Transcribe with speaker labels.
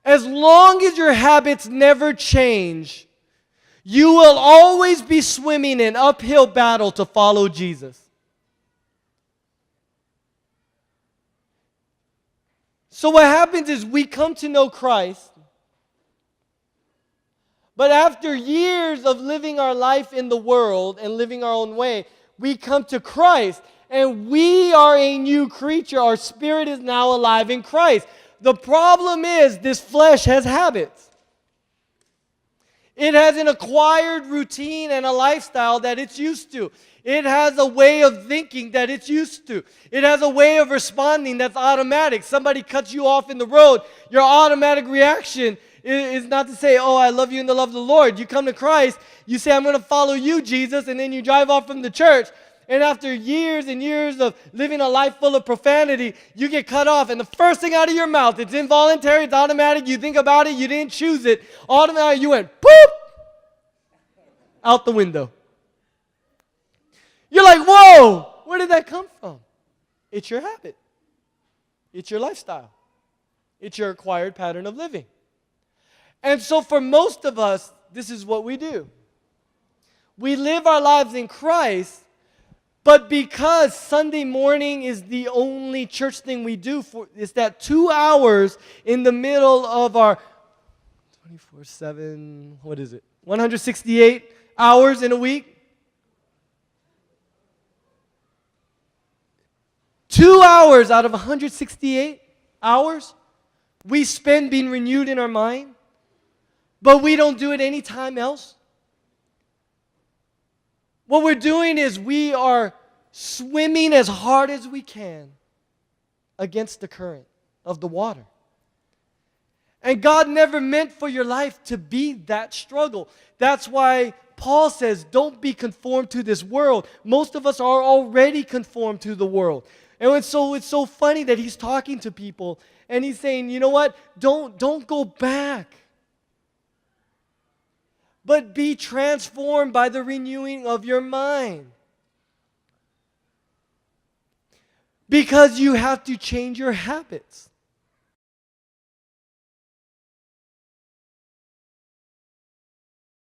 Speaker 1: As long as your habits never change, you will always be swimming an uphill battle to follow Jesus. So what happens is we come to know Christ, but after years of living our life in the world and living our own way, we come to Christ, and we are a new creature. Our spirit is now alive in Christ. The problem is this flesh has habits. It has an acquired routine and a lifestyle that it's used to. It has a way of thinking that it's used to. It has a way of responding that's automatic. Somebody cuts you off in the road, your automatic reaction is not to say, oh, I love you in the love of the Lord. You come to Christ, you say, I'm going to follow you, Jesus, and then you drive off from the church. And after years and years of living a life full of profanity, you get cut off. And the first thing out of your mouth, it's involuntary, it's automatic. You think about it, you didn't choose it. Automatically, you went, poop, out the window. You're like, whoa, where did that come from? It's your habit. It's your lifestyle. It's your acquired pattern of living. And so for most of us, this is what we do. We live our lives in Christ, but because Sunday morning is the only church thing we do, it's that 2 hours in the middle of our 24/7, 168 hours in a week. 2 hours out of 168 hours we spend being renewed in our mind, but we don't do it any time else. What we're doing is we are swimming as hard as we can against the current of the water. And God never meant for your life to be that struggle. That's why Paul says, don't be conformed to this world. Most of us are already conformed to the world. And it's so funny that he's talking to people and he's saying, you know what? Don't go back. But be transformed by the renewing of your mind. Because you have to change your habits.